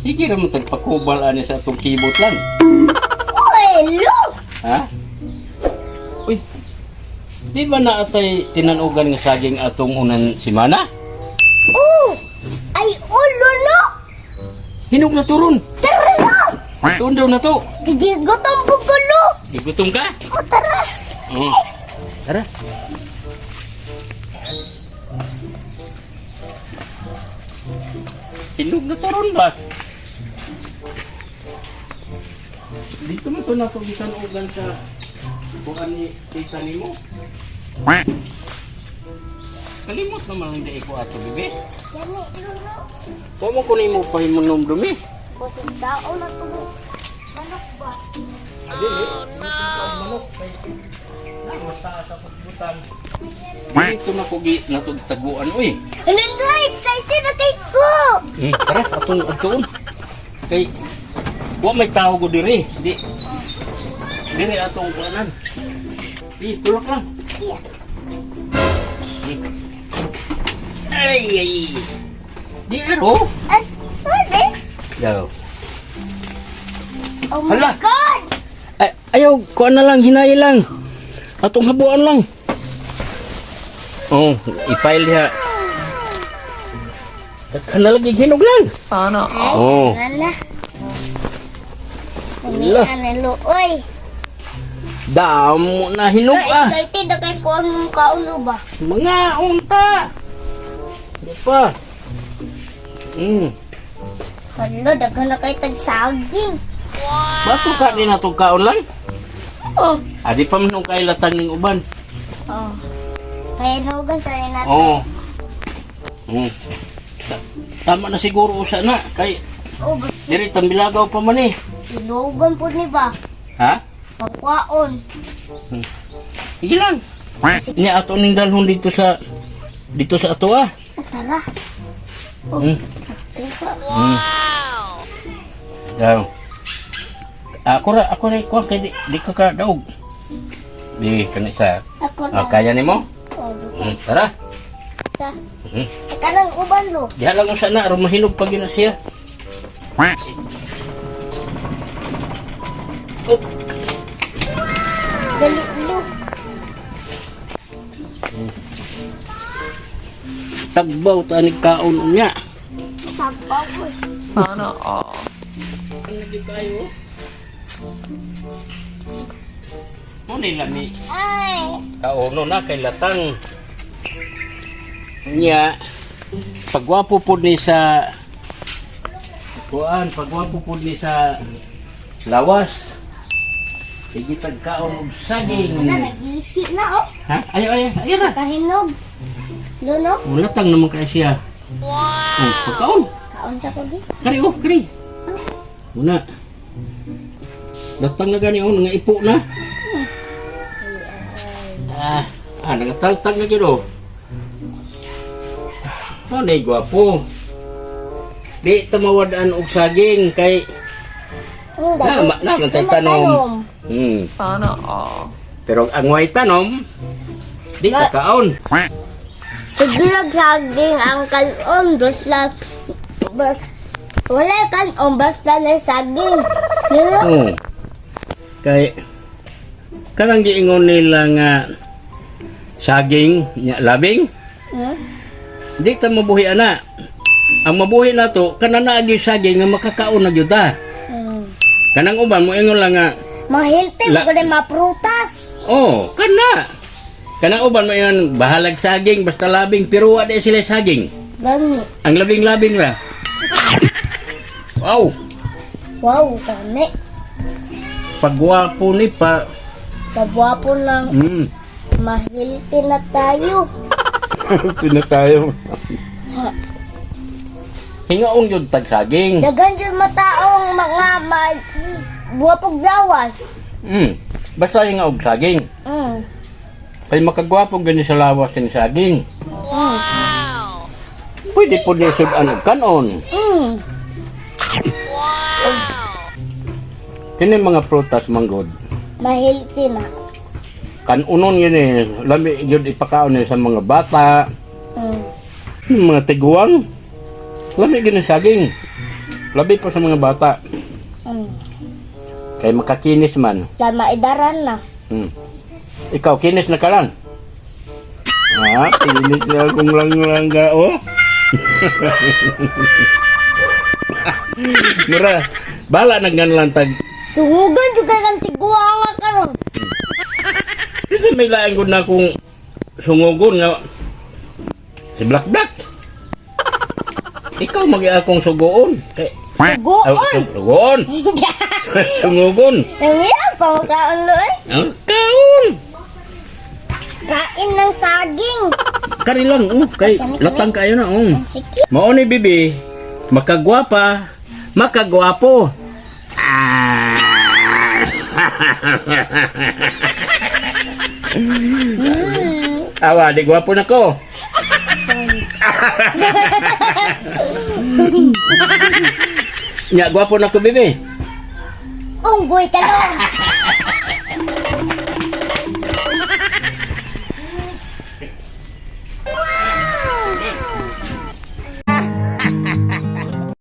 Sige naman tagpakubal ani sa atong kibot lang. Uy, look! Ha? Uy. Di ba na atay tinanugan nga saging atong unan simana? Oh! Ay, ulo, no! Hinog na turon. Tara na! Tuon daw na to. Gigigutom po gulo! Igutom ka? O, tara! Oo. Tara. Hinog na turon ba? Dito mo ito natugitan ugan sa bukan ni tita ni mo. Kalimot naman ang hindi ko ato, bebe. Yan eh, lulo. Huwag mo kunin mo pa yung manom dumi. Busog daon na to. Manok ba? Oh no! Manok. Mataas sa pagbutan. Dito na kugi natog taguan, uy. Ano na, excited na kay ko! Tara, atong atoon. Kay, huwag may tao ko diri. Diri atong kuanan. Tulak lang. Iya. Ay. Di aro. Ay, pwede? Yaw. Oh my Hala. God! Ay, ayaw, kuan na lang, hinay lang. Atong habuan lang. Oh, i-file diha. Daghan na lagi hinog lang. Sana Ay, Oh. wala. Hala. Umihan na lo. Uy! Damo na hinog ah. Excited na kay ko anong kauno ba? Mga unta. Di pa. Hala, daghan na kay tagsaging. Bato ka din atong kaon lang. Oh. Adi pa man kay latang ning uban. Oh. Kaya nugan sa rin natin. Oo. Tama na siguro usa na kay Oh, basi. diri tambilagaw pa man eh. Inugan po ni ba? Ha? Pagkwaon. Sige lang. Ni ato ning dalhon dito sa ato ah. Tara. Daw. Ako ra kuan kay di ka ka daog. Di kani sa. Ako na. Kaya nimo? Oh, Tara. basta. Kanang uban lo. Diha lang usa na aron mahinog pag yun na siya. Oh, Dali lo. tagbaw ta ni kaon niya. Sabaw ko. Sana all. Lagi kayo. Mo nila ni Ay. kauno na kay latang niya pagwapo pud ni sa pagwapo pud ni sa lawas sige tagkaon og saging. Nagisi na oh. Ha, ayo na. Kahinog. Luno. Latang naman kay siya. Wow. Pagkaon. Kaon sa ko di. Kari. Una. Latang na gani nga ipo na. Nangatagtag na gino. Ano gwapo. Di tamawadaan og saging kay naman tayo tanom. Sana all. Pero ang way tanom, di kakaon. Sigurag saging ang kalon basta wala kan basta na saging. Yuno. Kay kanang giingon nila nga saging nya labing, di ta mabuhi ana. Ang mabuhi nato kanana agi saging nga makakaon na gyud ta. Kanang uban mo ingon lang nga Mahilti mo ko maprutas. kanang uban mo ingon bahalag saging basta labing pero wa di sila saging. Gani. Ang labing-labing ra. Wow, Wow, gani. pagwapo ni pa. Kabwapo lang. Mahilti na tayo. Pinatayo. Hingaong yun tag saging. Dagan dyan mataong mga buwapog lawas. Basta hingaog saging. Kay makagwapo gani sa lawas ng saging. Pwede po niya sudan og kanon. Kini mga prutas manggod. Mahilti na. Kanunon yun eh. Lami yun ipakaon eh sa mga bata. Mga tiguang. Lami gini saging. Labi pa sa mga bata. Kay makakinis man. Dahil maidaran na. Ikaw, kinis na ka lang. Kinis na akong lang-langga, oh. Mura, bala na ganlang tag. Sugugan juga kan tiguwa nga karon. Kasi may laing ko na akong sungugon nga. Si Black Black. Ikaw magi akong sugoon. Sugoon. Sugoon. Sungugon. Nangyay pa magkaon lo eh. Kaon. Kain ng saging. Kari lang, kay latang kayo na, Sige. Mao ni bibi, makagwapa, makagwapo. Awa, di gwapo na ko. Nya, gwapo na ko, bibi. Unggoy ka lang.